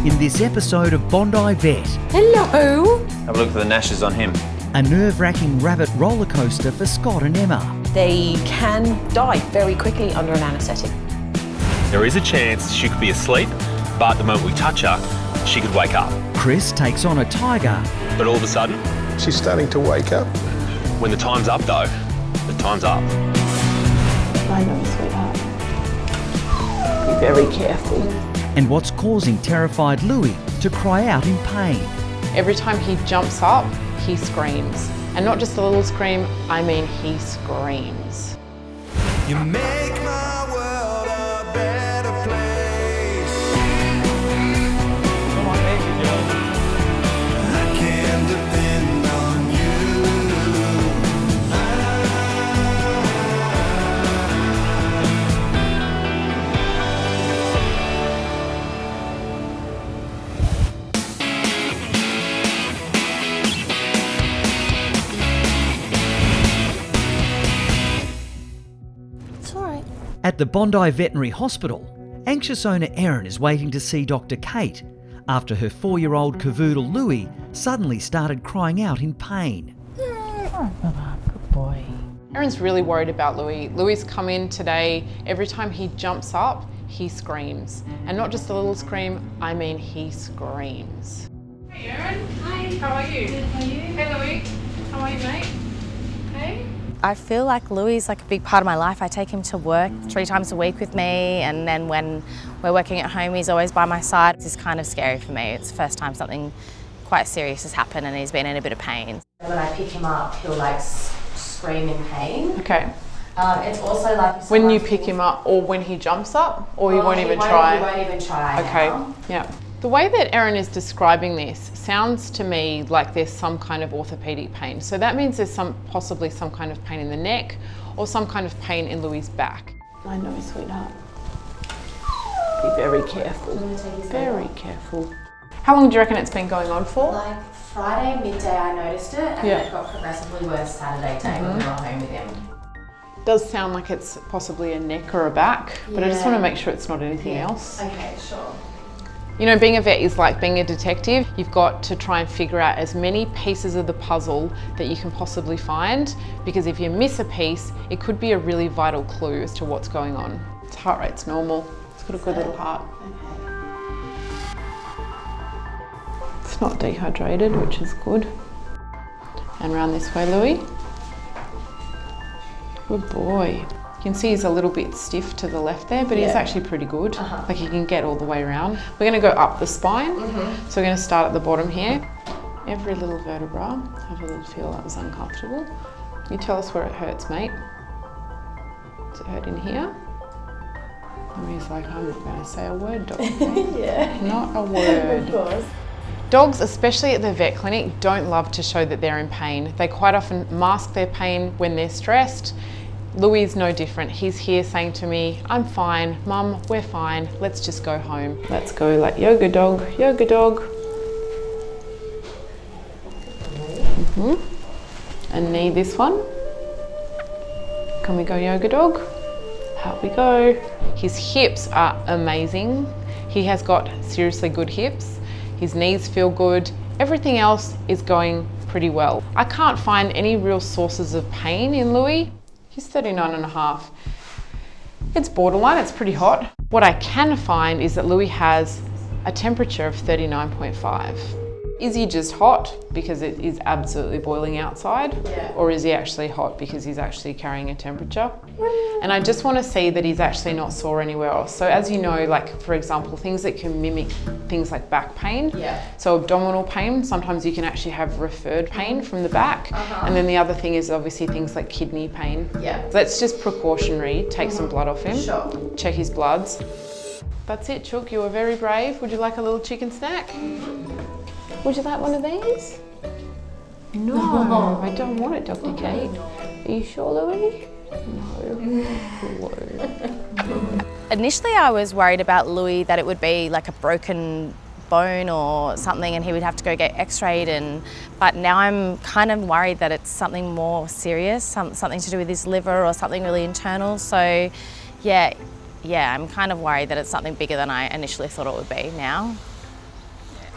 in this episode of Bondi Vet. Hello! Have a look at the gnashes on him. A nerve-wracking rabbit roller coaster for Scott and Emma. They can die very quickly under an anaesthetic. There is a chance she could be asleep, but the moment we touch her, she could wake up. Chris takes on a tiger. But all of a sudden, She's starting to wake up. when the time's up though, the time's up. I know, sweetheart. Be very careful. And what's causing terrified Louis to cry out in pain. Every time he jumps up, he screams. And not just a little scream, I mean he screams. You make my world a better place. Come on, baby girl. I can depend on you. At the Bondi Veterinary Hospital, anxious owner Erin is waiting to see Dr. Kate after her 4-year-old cavoodle Louis suddenly started crying out in pain. Oh, good boy. Erin's really worried about Louis. Louis's come in today. Every time he jumps up, he screams. And not just a little scream, I mean he screams. Hey Erin. Hi. How are you? Good, how are you? Hey Louis. How are you, mate? Hey. I feel like Louis is like a big part of my life. I take him to work 3 times a week with me, and then when we're working at home, he's always by my side. It's kind of scary for me. It's the first time something quite serious has happened and he's been in a bit of pain. When I pick him up, he'll like scream in pain. Okay. It's also like when you pick him up, or when he jumps up, or he won't even try? He won't even try. Okay, now. yeah. The way that Erin is describing this sounds to me like there's some kind of orthopedic pain. So that means there's possibly some kind of pain in the neck or some kind of pain in Louis' back. I know, sweetheart. Be very careful. Very careful. How long do you reckon it's been going on for? Like Friday midday I noticed it, and Yeah. then it got progressively worse Saturday day when we were home with him. Does sound like it's possibly a neck or a back, but I just want to make sure it's not anything else. Okay, sure. You know, being a vet is like being a detective. You've got to try and figure out as many pieces of the puzzle that you can possibly find, because if you miss a piece, it could be a really vital clue as to what's going on. Its heart rate's normal. It's got a good little heart. It's not dehydrated, which is good. And round this way, Louis. Good boy. You can see he's a little bit stiff to the left there, but he's actually pretty good. Like he can get all the way around. We're going to go up the spine. So we're going to start at the bottom here. Every little vertebra. Have a little feel that was uncomfortable. You tell us where it hurts, mate. Does it hurt in here? And he's like, I'm not going to say a word, dog. Yeah. Not a word. Of course. Dogs, especially at the vet clinic, don't love to show that they're in pain. They quite often mask their pain when they're stressed. Louis is no different. He's here saying to me, I'm fine, Mum, we're fine, let's just go home. Let's go like yoga dog, yoga dog. And knee this one. Can we go yoga dog? Out we go. His hips are amazing. He has got seriously good hips. His knees feel good. Everything else is going pretty well. I can't find any real sources of pain in Louis. He's 39.5. It's borderline, it's pretty hot. What I can find is that Louis has a temperature of 39.5. Is he just hot because it is absolutely boiling outside? Yeah. Or is he actually hot because he's actually carrying a temperature? And I just want to see that he's actually not sore anywhere else. So as you know, like for example, things that can mimic things like back pain. Yeah. So abdominal pain, sometimes you can actually have referred pain from the back. And then the other thing is obviously things like kidney pain. Yeah. So that's just precautionary. Take some blood off him. Sure. Check his bloods. That's it, Chook, you were very brave. Would you like a little chicken snack? Would you like one of these? No, I don't want it, Dr. Kate. Are you sure, Louis? No. Initially I was worried about Louis that it would be like a broken bone or something and he would have to go get x-rayed, but now I'm kind of worried that it's something more serious, something to do with his liver or something really internal. So yeah, I'm kind of worried that it's something bigger than I initially thought it would be now.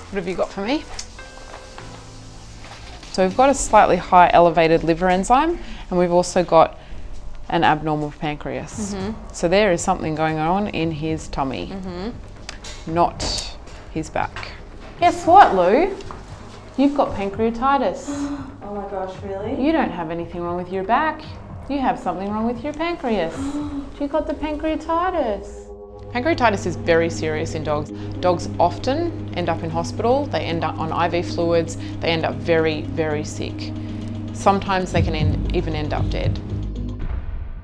What have you got for me? So we've got a slightly high elevated liver enzyme, and we've also got an abnormal pancreas. So there is something going on in his tummy, not his back. Guess what, Lou? You've got pancreatitis. Oh my gosh, really? You don't have anything wrong with your back. You have something wrong with your pancreas. You got the pancreatitis. Pancreatitis is very serious in dogs. Dogs often end up in hospital. They end up on IV fluids. They end up very, very sick. Sometimes they can even end up dead.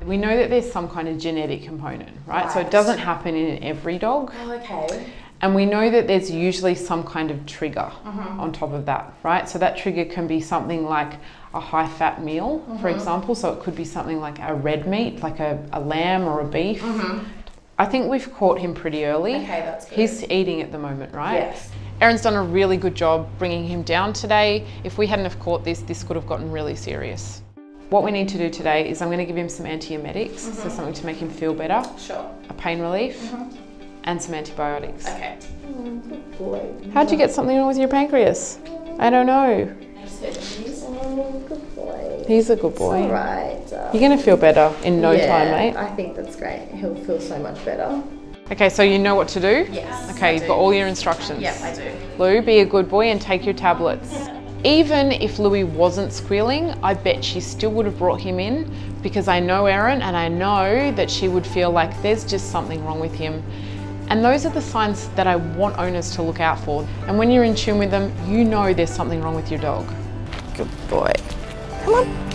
We know that there's some kind of genetic component, right? So it doesn't happen in every dog. Oh, okay. And we know that there's usually some kind of trigger on top of that, right? So that trigger can be something like a high-fat meal, for example. So it could be something like a red meat, like a lamb or a beef. I think we've caught him pretty early. Okay, that's good. He's eating at the moment, right? Yes. Erin's done a really good job bringing him down today. If we hadn't have caught this, this could have gotten really serious. What we need to do today is I'm going to give him some antiemetics, so something to make him feel better, Sure. a pain relief, and some antibiotics. Okay. Good boy. How'd you get something wrong with your pancreas? I don't know. Good boy. He's a good boy. All right. You're going to feel better in no time, mate. I think that's great. He'll feel so much better. Okay, so you know what to do? Yes. Okay, you've got all your instructions. Yes, I do. Lou, be a good boy and take your tablets. Even if Louis wasn't squealing, I bet she still would have brought him in, because I know Erin and I know that she would feel like there's just something wrong with him. And those are the signs that I want owners to look out for. And when you're in tune with them, you know there's something wrong with your dog. Good boy. Come on.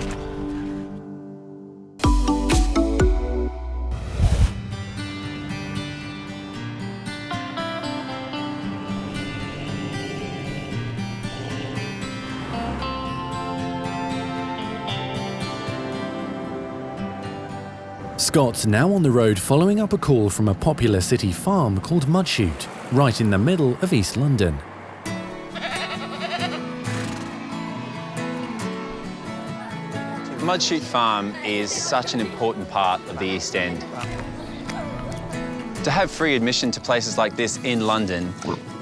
Scott's now on the road following up a call from a popular city farm called Mudshoot, right in the middle of East London. Mudshoot Farm is such an important part of the East End. To have free admission to places like this in London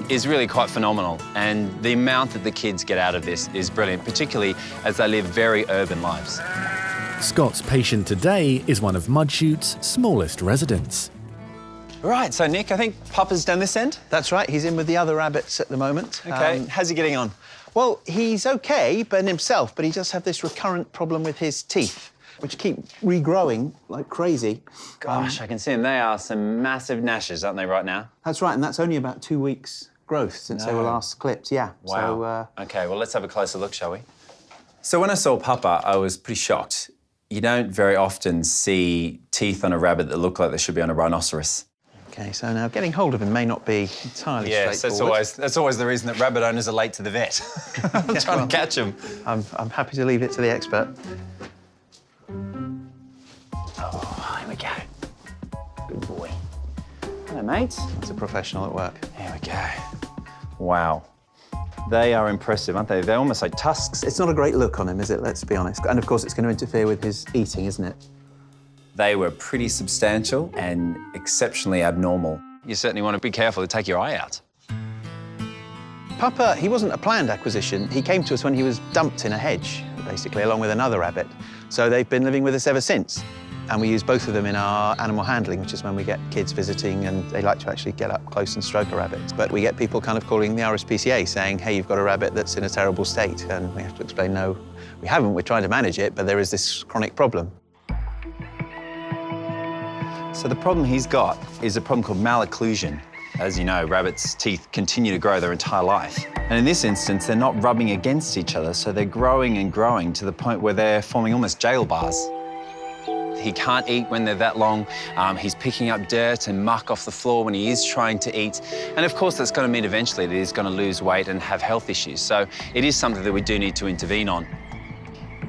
is really quite phenomenal, and the amount that the kids get out of this is brilliant, particularly as they live very urban lives. Scott's patient today is one of Mudshoot's smallest residents. Right, so Nick, I think Papa's down this end? That's right, he's in with the other rabbits at the moment. Okay, how's he getting on? Well, he's okay in himself, but he does have this recurrent problem with his teeth, which keep regrowing like crazy. Gosh, I can see them. They are some massive gnashes, aren't they, right now? That's right, and that's only about 2 weeks growth since they were last clipped, yeah. Wow. Okay, well, let's have a closer look, shall we? So when I saw Papa, I was pretty shocked. You don't very often see teeth on a rabbit that look like they should be on a rhinoceros. Okay, so now getting hold of him may not be entirely straightforward. Yes, that's always the reason that rabbit owners are late to the vet. Trying to catch them. I'm happy to leave it to the expert. Oh, here we go. Good boy. Hello, mate. That's a professional at work. Here we go. Wow. They are impressive, aren't they? They're almost like tusks. It's not a great look on him, is it? Let's be honest. And of course, it's going to interfere with his eating, isn't it? They were pretty substantial and exceptionally abnormal. You certainly want to be careful to take your eye out. Papa, he wasn't a planned acquisition. He came to us when he was dumped in a hedge, basically, along with another rabbit. So they've been living with us ever since. And we use both of them in our animal handling, which is when we get kids visiting and they like to actually get up close and stroke a rabbit. But we get people kind of calling the RSPCA saying, hey, you've got a rabbit that's in a terrible state. And we have to explain, no, we haven't. We're trying to manage it, but there is this chronic problem. So the problem he's got is a problem called malocclusion. As you know, rabbits' teeth continue to grow their entire life. And in this instance, they're not rubbing against each other, so they're growing and growing to the point where they're forming almost jail bars. He can't eat when they're that long. He's picking up dirt and muck off the floor when he is trying to eat. And of course, that's going to mean eventually that he's going to lose weight and have health issues. So it is something that we do need to intervene on.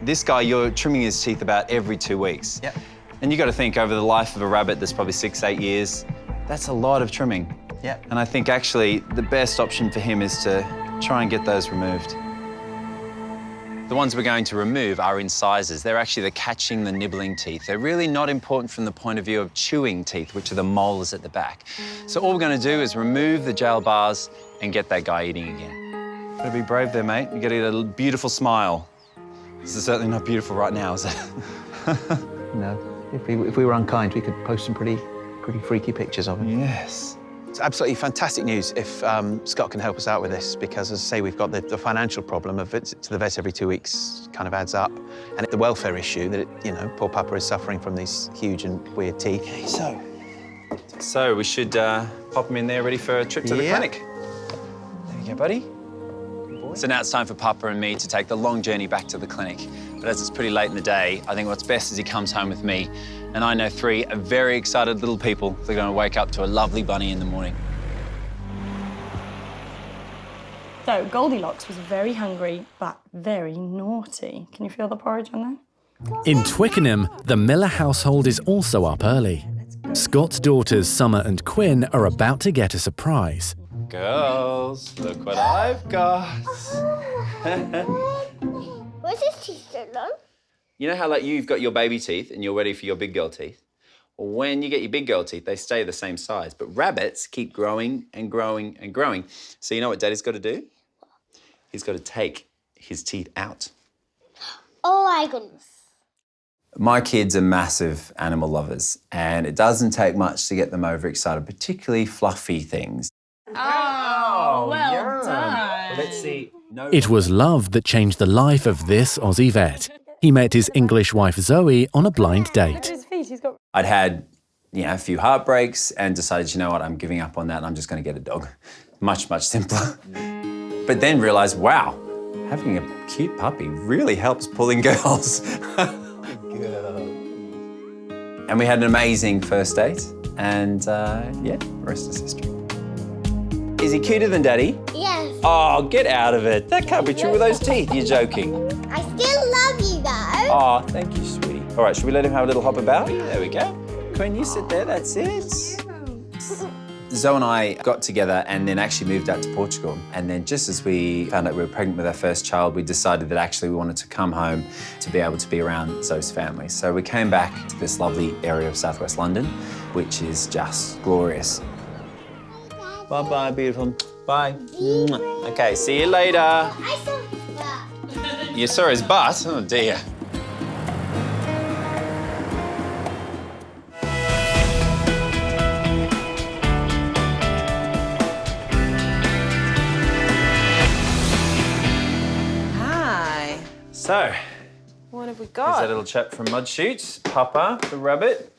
This guy, you're trimming his teeth about every 2 weeks. Yep. And you got to think, over the life of a rabbit that's probably 6, 8 years, that's a lot of trimming. Yep. And I think actually the best option for him is to try and get those removed. The ones we're going to remove are incisors. They're actually the catching, the nibbling teeth. They're really not important from the point of view of chewing teeth, which are the molars at the back. So all we're going to do is remove the jail bars and get that guy eating again. Gotta be brave there, mate. You gotta get a beautiful smile. This is certainly not beautiful right now, is it? No, if we were unkind, we could post some pretty freaky pictures of him. Yes. It's absolutely fantastic news if Scott can help us out with this, because, as I say, we've got the financial problem of visits to the vet every 2 weeks kind of adds up, and the welfare issue that, poor Papa is suffering from these huge and weird teeth. Okay, so we should pop him in there ready for a trip to the clinic. There you go, buddy. So now it's time for Papa and me to take the long journey back to the clinic. But as it's pretty late in the day, I think what's best is he comes home with me. And I know 3 very excited little people that are going to wake up to a lovely bunny in the morning. So Goldilocks was very hungry, but very naughty. Can you feel the porridge on there? In Twickenham, the Miller household is also up early. Scott's daughters, Summer and Quinn, are about to get a surprise. Girls, look what I've got. What's his teeth so long? You know how like you've got your baby teeth and you're ready for your big girl teeth? Well, when you get your big girl teeth, they stay the same size. But rabbits keep growing and growing and growing. So you know what Daddy's got to do? He's got to take his teeth out. Oh my goodness. My kids are massive animal lovers, and it doesn't take much to get them overexcited, particularly fluffy things. Oh, well done. Let's see. It was love that changed the life of this Aussie vet. He met his English wife Zoe on a blind date. I'd had, a few heartbreaks and decided, you know what, I'm giving up on that and I'm just going to get a dog. Much, much simpler. But then realised, wow, having a cute puppy really helps pulling girls. And we had an amazing first date and, the rest is history. Is he cuter than Daddy? Yes. Oh, get out of it. That can't be true with those teeth. You're joking. I still love you, though. Oh, thank you, sweetie. All right, should we let him have a little hop about? There we go. Quinn, you sit there, that's it. Zoe and I got together and then actually moved out to Portugal. And then just as we found out we were pregnant with our first child, we decided that actually we wanted to come home to be able to be around Zoe's family. So we came back to this lovely area of southwest London, which is just glorious. Bye-bye, beautiful. Bye. Okay, see you later. I saw his butt. You saw his butt? Oh, dear. Hi. So, What have we here's got? that little chap from Mud Shoots, Papa, the rabbit.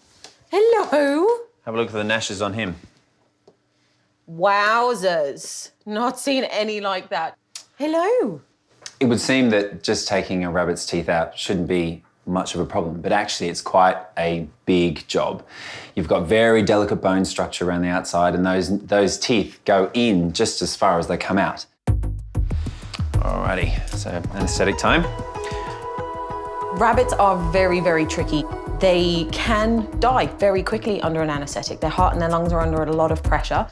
Hello. Have a look at the gnashes on him. Wowzers. Not seen any like that. Hello. It would seem that just taking a rabbit's teeth out shouldn't be much of a problem, but actually it's quite a big job. You've got very delicate bone structure around the outside, and those teeth go in just as far as they come out. Alrighty, so anaesthetic time. Rabbits are very, very tricky. They can die very quickly under an anaesthetic. Their heart and their lungs are under a lot of pressure.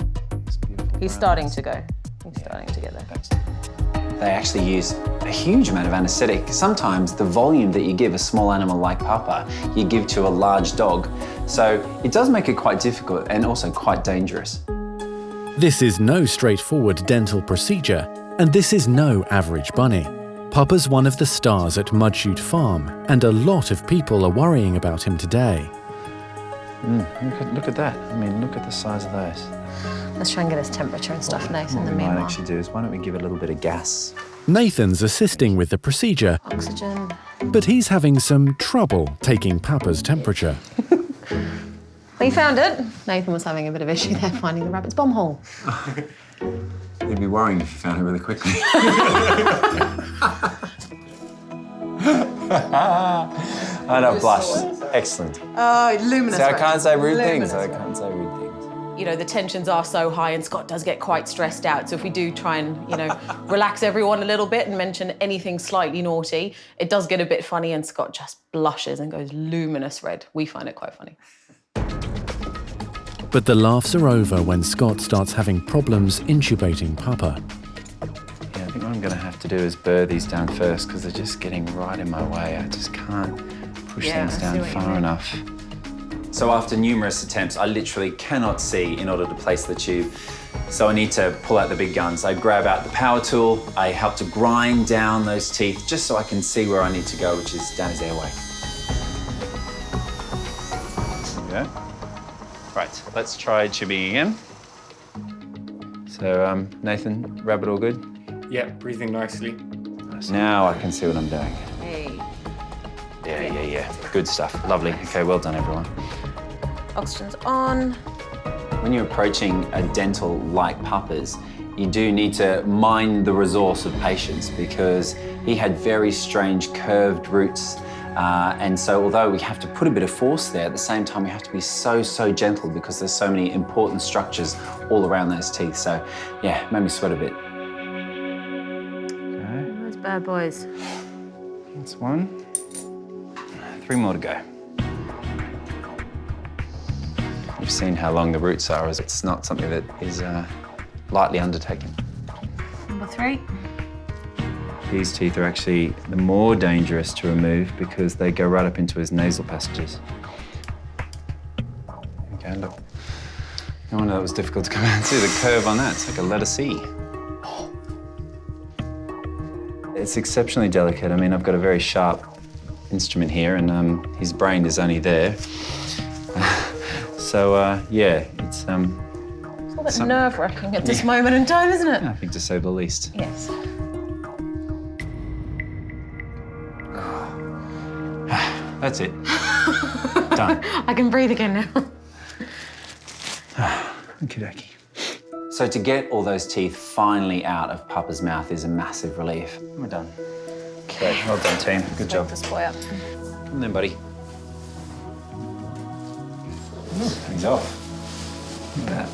He's starting to go. He's starting to get there. They actually use a huge amount of anaesthetic. Sometimes the volume that you give a small animal like Papa, you give to a large dog. So it does make it quite difficult and also quite dangerous. This is no straightforward dental procedure, and this is no average bunny. Papa's one of the stars at Mudshoot Farm, and a lot of people are worrying about him today. Look at that. I mean, look at the size of those. Let's try and get his temperature and stuff nice in the What we might meanwhile. actually do is, why don't we give it a little bit of gas? Nathan's assisting with the procedure, Oxygen. but he's having some trouble taking Papa's temperature. We found it. Nathan was having a bit of issue there finding the rabbit's bum hole. You'd be worrying if you found it really quickly. I know, blush. Excellent. Oh, luminous. See, I red. can't say rude Luminous things. I red. can't say rude things. You know, the tensions are so high and Scott does get quite stressed out. So if we do try and, relax everyone a little bit and mention anything slightly naughty, it does get a bit funny and Scott just blushes and goes luminous red. We find it quite funny. But the laughs are over when Scott starts having problems intubating Papa. Yeah, I think what I'm going to have have to do is burr these down first because they're just getting right in my way. I just can't push things down far enough. So after numerous attempts, I literally cannot see in order to place the tube. So I need to pull out the big guns. I grab out the power tool. I help to grind down those teeth just so I can see where I need to go, which is down his airway. There we go. Right, let's try tubing again. So, Nathan, rabbit all good? Yeah, breathing nicely. Now I can see what I'm doing. Hey. Yeah. Good stuff. Lovely. Okay, well done, everyone. Oxygen's on. When you're approaching a dental like Papa's, you do need to mind the resource of patience because he had very strange curved roots. And so although we have to put a bit of force there, at the same time we have to be so gentle because there's so many important structures all around those teeth. So yeah, made me sweat a bit. Okay. Those bad boys. That's one. 3 more to go. You've seen how long the roots are. It's not something that is lightly undertaken. Number 3. These teeth are actually the more dangerous to remove because they go right up into his nasal passages. Okay, look. No wonder that was difficult to come out and see the curve on that. It's like a letter C. It's exceptionally delicate. I mean, I've got a very sharp instrument here and his brain is only there. So, yeah, it's... It's a little bit nerve-wracking at this moment in time, isn't it? I think to say the least. Yes. That's it. Done. I can breathe again now. Okie dokie. So to get all those teeth finally out of Papa's mouth is a massive relief. We're done. Okay, well done, team. Good job. This boy up. Come then, buddy. He's off. Look at that.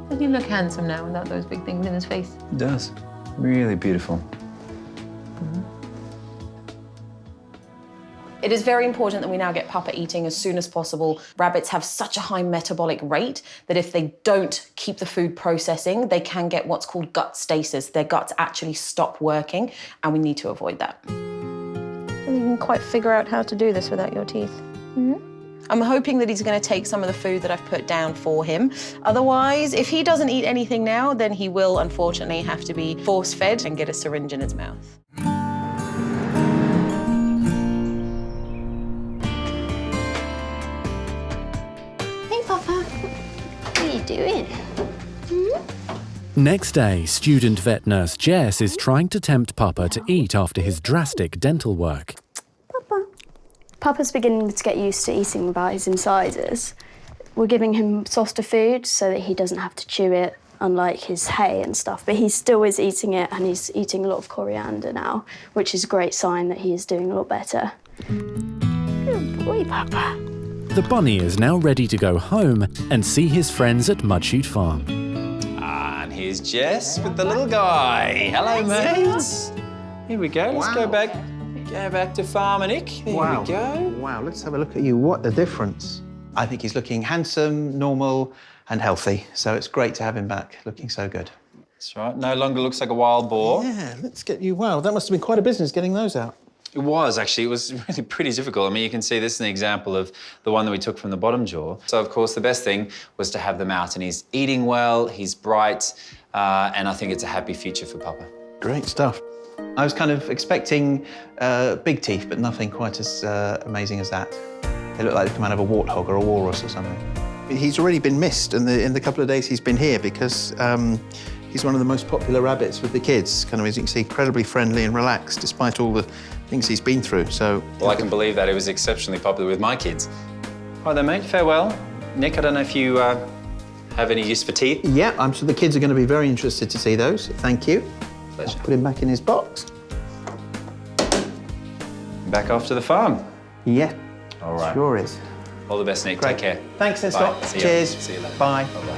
Doesn't he look handsome now without those big things in his face? It does. Really beautiful. It is very important that we now get Papa eating as soon as possible. Rabbits have such a high metabolic rate that if they don't keep the food processing, they can get what's called gut stasis. Their guts actually stop working, and we need to avoid that. You can quite figure out how to do this without your teeth. I'm hoping that he's going to take some of the food that I've put down for him. Otherwise, if he doesn't eat anything now, then he will unfortunately have to be force-fed and get a syringe in his mouth. Doing? Next day, student vet nurse Jess is trying to tempt Papa to eat after his drastic dental work. Papa's beginning to get used to eating without his incisors. We're giving him softer food so that he doesn't have to chew it, unlike his hay and stuff, but he still is eating it and he's eating a lot of coriander now, which is a great sign that he is doing a lot better. Good boy, Papa. The bunny is now ready to go home and see his friends at Mudshoot Farm. And here's Jess with the little guy. Hello, mates. Here we go. Let's go back to Farmer Nick. There we go. Wow, let's have a look at you. What a difference. I think he's looking handsome, normal, and healthy. So it's great to have him back, looking so good. That's right. No longer looks like a wild boar. Yeah, let's get you. Wow, that must have been quite a business getting those out. It was, actually. It was really pretty difficult. I mean, you can see this is an example of the one that we took from the bottom jaw. So, of course, the best thing was to have them out. And he's eating well, he's bright, and I think it's a happy future for Papa. Great stuff. I was kind of expecting big teeth, but nothing quite as amazing as that. They look like they come out of a warthog or a walrus or something. He's already been missed in the couple of days he's been here because he's one of the most popular rabbits with the kids. Kind of, as you can see, incredibly friendly and relaxed despite all the things he's been through, so... Well, I can believe that. He was exceptionally popular with my kids. All right then, mate, farewell. Nick, I don't know if you have any use for teeth? Yeah, I'm sure the kids are going to be very interested to see those. Thank you. Pleasure. I'll put him back in his box. Back off to the farm. Yeah. All right. Sure is. All the best, Nick. Great. Take care. Thanks, then, Scott. See Cheers. You. See you later. Bye. Bye-bye.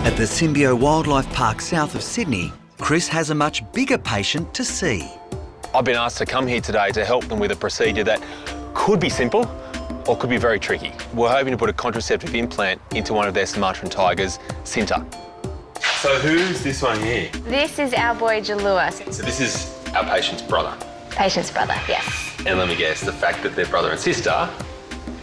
At the Symbio Wildlife Park south of Sydney, Chris has a much bigger patient to see. I've been asked to come here today to help them with a procedure that could be simple, or could be very tricky. We're hoping to put a contraceptive implant into one of their Sumatran tigers, Sinta. So who's this one here? This is our boy Jalua. So this is our patient's brother. Patient's brother, yes. And let me guess, the fact that they're brother and sister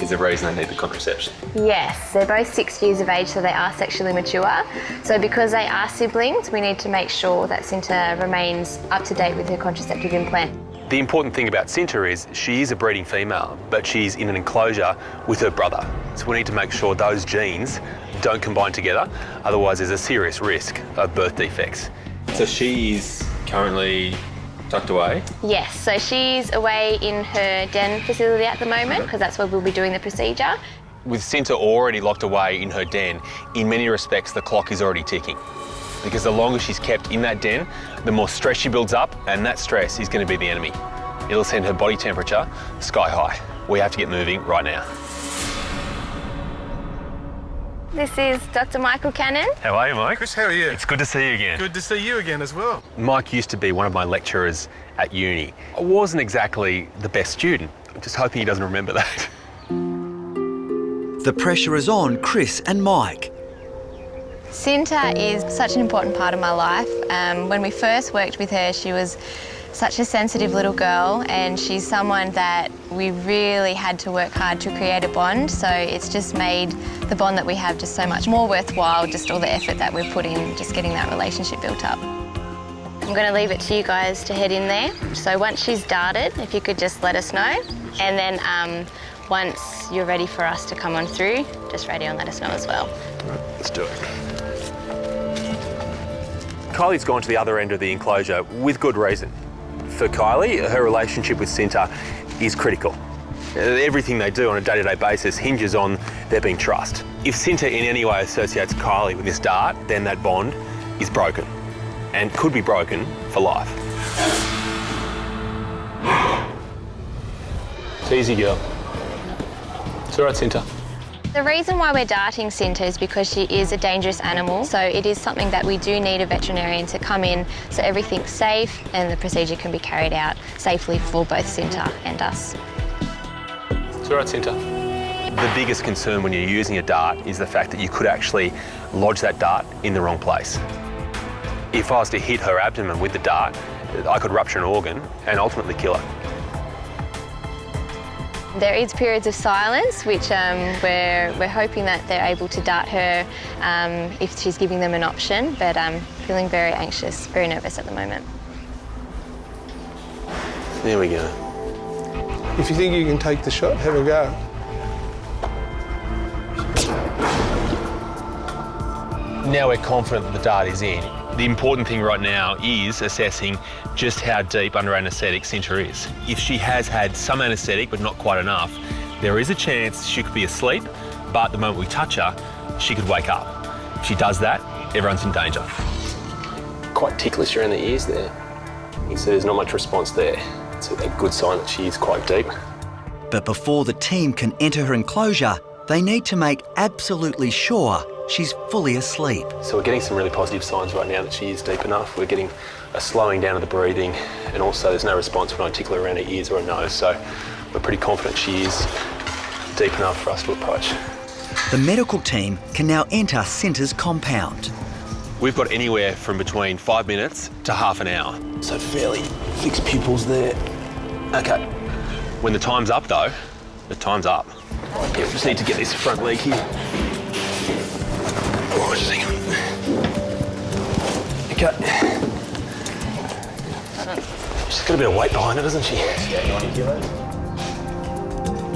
is the reason they need the contraception. Yes, they're both 6 years of age, so they are sexually mature. So because they are siblings, we need to make sure that Sinta remains up to date with her contraceptive implant. The important thing about Sinta is she is a breeding female, but she's in an enclosure with her brother. So we need to make sure those genes don't combine together, otherwise there's a serious risk of birth defects. So she is currently tucked away? Yes, so she's away in her den facility at the moment, because that's where we'll be doing the procedure. With Sinta already locked away in her den, in many respects the clock is already ticking. Because the longer she's kept in that den, the more stress she builds up, and that stress is going to be the enemy. It'll send her body temperature sky high. We have to get moving right now. This is Dr. Michael Cannon. How are you, Mike? Chris, how are you? It's good to see you again. Good to see you again as well. Mike used to be one of my lecturers at uni. I wasn't exactly the best student. I'm just hoping he doesn't remember that. The pressure is on Chris and Mike. Sinta is such an important part of my life. When we first worked with her, she was such a sensitive little girl, and she's someone that we really had to work hard to create a bond, so it's just made the bond that we have just so much more worthwhile, just all the effort that we've put in just getting that relationship built up. I'm going to leave it to you guys to head in there. So once she's darted, if you could just let us know, and then once you're ready for us to come on through, just radio and let us know as well. Let's do it. Kylie's gone to the other end of the enclosure with good reason. For Kylie, her relationship with Sinta is critical. Everything they do on a day-to-day basis hinges on there being trust. If Sinta in any way associates Kylie with this dart, then that bond is broken and could be broken for life. It's easy, girl. It's all right, Sinta. The reason why we're darting Sinta is because she is a dangerous animal, so it is something that we do need a veterinarian to come in so everything's safe and the procedure can be carried out safely for both Sinta and us. It's all right, Sinta. The biggest concern when you're using a dart is the fact that you could actually lodge that dart in the wrong place. If I was to hit her abdomen with the dart, I could rupture an organ and ultimately kill her. There is periods of silence, which we're hoping that they're able to dart her if she's giving them an option, but I'm feeling very anxious, very nervous at the moment. There we go. If you think you can take the shot, have a go. Now we're confident that the dart is in. The important thing right now is assessing just how deep under anaesthetic Sinta is. If she has had some anaesthetic but not quite enough, there is a chance she could be asleep, but the moment we touch her, she could wake up. If she does that, everyone's in danger. Quite ticklish around the ears there. So there's not much response there. It's a good sign that she is quite deep. But before the team can enter her enclosure, they need to make absolutely sure she's fully asleep. So we're getting some really positive signs right now that she is deep enough. We're getting a slowing down of the breathing, and also there's no response when I tickle her around her ears or her nose, so we're pretty confident she is deep enough for us to approach. The medical team can now enter Sinta's compound. We've got anywhere from between 5 minutes to half an hour. So fairly fixed pupils there. Okay. When the time's up though, the time's up. Yeah, we just need to get this front leg here. Oh, just hang on. Okay. She's got a bit of weight behind her, doesn't she? Yeah, 90 kilos.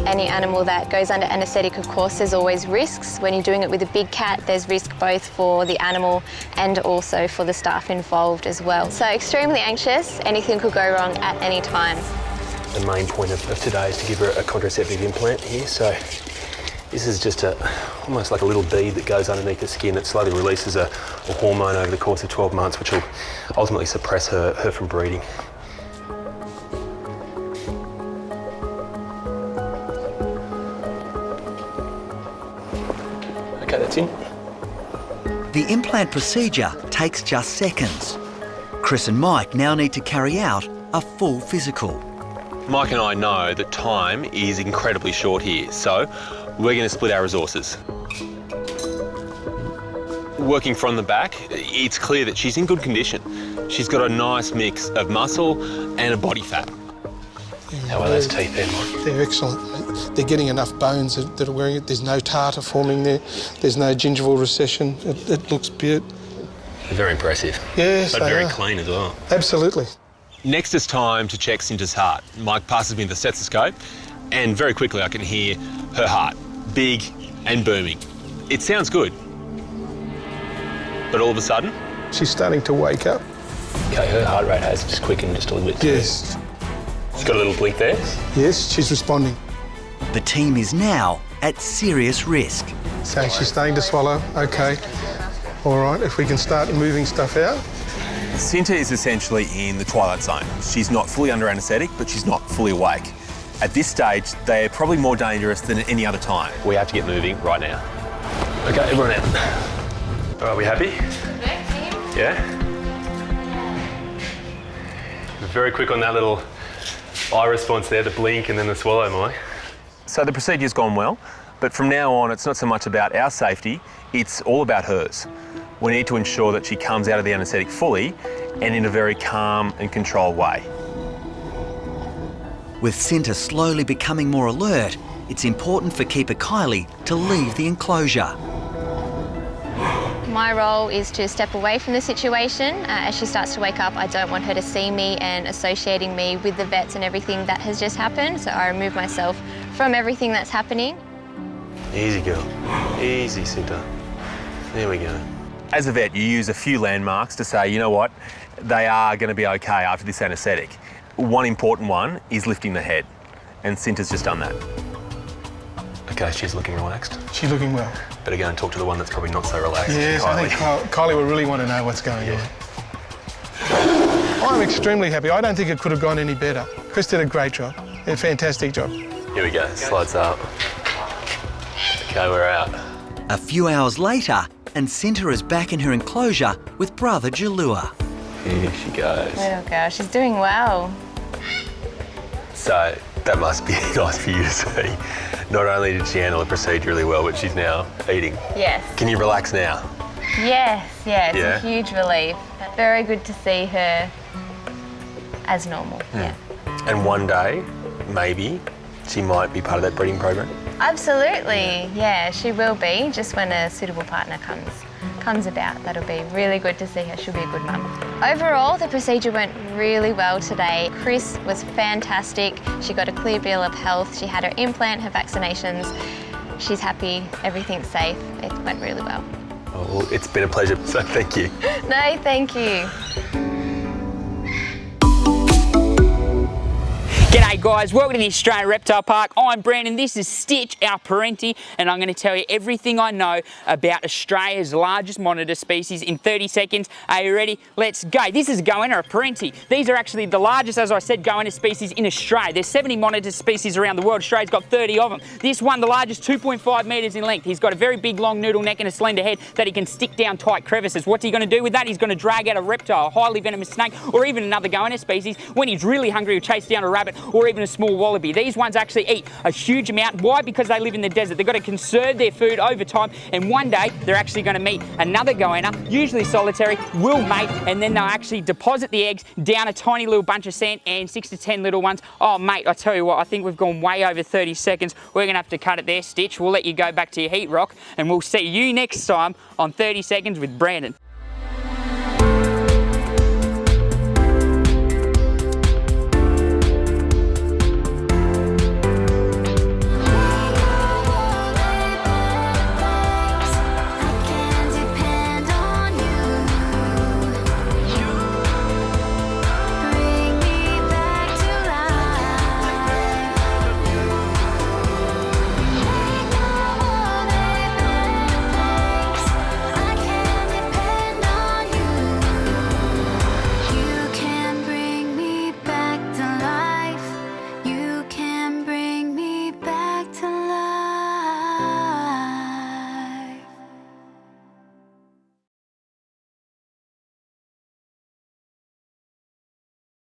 Any animal that goes under anaesthetic, of course, there's always risks. When you're doing it with a big cat, there's risk both for the animal and also for the staff involved as well. So extremely anxious, anything could go wrong at any time. The main point of today is to give her a contraceptive implant here. So this is just almost like a little bead that goes underneath the skin that slowly releases a hormone over the course of 12 months, which will ultimately suppress her from breeding. Okay, that's in. The implant procedure takes just seconds. Chris and Mike now need to carry out a full physical. Mike and I know that time is incredibly short here, so we're going to split our resources. Working from the back, it's clear that she's in good condition. She's got a nice mix of muscle and a body fat. How are those teeth there, Mike? They're excellent. They're getting enough bones that are wearing it. There's no tartar forming there. There's no gingival recession. It looks beautiful. They're very impressive. Yes, but very clean as well. Absolutely. Next it's time to check Cinta's heart. Mike passes me the stethoscope and very quickly I can hear her heart, big and booming. It sounds good. But all of a sudden... She's starting to wake up. Okay, her heart rate has just quickened just a little bit. Yes. She's got a little blink there. Yes, she's responding. The team is now at serious risk. So she's starting to swallow. Okay. All right, if we can start moving stuff out. Cinta is essentially in the twilight zone. She's not fully under anaesthetic, but she's not fully awake. At this stage, they're probably more dangerous than at any other time. We have to get moving right now. Okay, everyone out. All right, we happy? Yeah? Very quick on that little eye response there, the blink and then the swallow, Mike. So the procedure's gone well, but from now on, it's not so much about our safety, it's all about hers. We need to ensure that she comes out of the anaesthetic fully and in a very calm and controlled way. With Cinta slowly becoming more alert, it's important for keeper Kylie to leave the enclosure. My role is to step away from the situation. As she starts to wake up, I don't want her to see me and associating me with the vets and everything that has just happened, so I remove myself from everything that's happening. Easy, girl. Easy, Cinta. There we go. As a vet, you use a few landmarks to say, you know what, they are going to be okay after this anaesthetic. One important one is lifting the head, and Cinta's just done that. Okay, she's looking relaxed. She's looking well. Better go and talk to the one that's probably not so relaxed. Yes, Kylie. I think Kylie will really want to know what's going on. I'm extremely happy. I don't think it could have gone any better. Chris did a great job, a fantastic job. Here we go, slides up. Okay, we're out. A few hours later, and Cinta is back in her enclosure with brother Jalua. Here she goes. Little girl, she's doing well. So that must be nice for you to see. Not only did she handle the procedure really well, but she's now eating. Yes. Can you relax now? Yes, yeah, it's Yeah. a huge relief. Very good to see her as normal, yeah. And one day, maybe, she might be part of that breeding program? Absolutely, yeah, she will be, just when a suitable partner comes about. That'll be really good to see her. She'll be a good mum. Overall, the procedure went really well today. Chris was fantastic. She got a clear bill of health. She had her implant, her vaccinations. She's happy, everything's safe. It went really well. Oh, well, it's been a pleasure, so thank you. No, thank you. G'day guys, welcome to the Australian Reptile Park. I'm Brandon, this is Stitch, our Parenti, and I'm going to tell you everything I know about Australia's largest monitor species in 30 seconds. Are you ready? Let's go. This is a goanna, a Parenti. These are actually the largest, as I said, goanna species in Australia. There's 70 monitor species around the world. Australia's got 30 of them. This one, the largest, 2.5 metres in length. He's got a very big, long noodle neck and a slender head that he can stick down tight crevices. What's he going to do with that? He's going to drag out a reptile, a highly venomous snake, or even another goanna species. When he's really hungry, he'll chase down a rabbit or even a small wallaby. These ones actually eat a huge amount. Why? Because they live in the desert. They've got to conserve their food over time, and one day they're actually going to meet another goanna, usually solitary, will mate, and then they'll actually deposit the eggs down a tiny little bunch of sand, and 6 to 10 little ones. Oh mate, I tell you what, I think we've gone way over 30 seconds. We're going to have to cut it there, Stitch. We'll let you go back to your heat rock, and we'll see you next time on 30 Seconds with Brandon.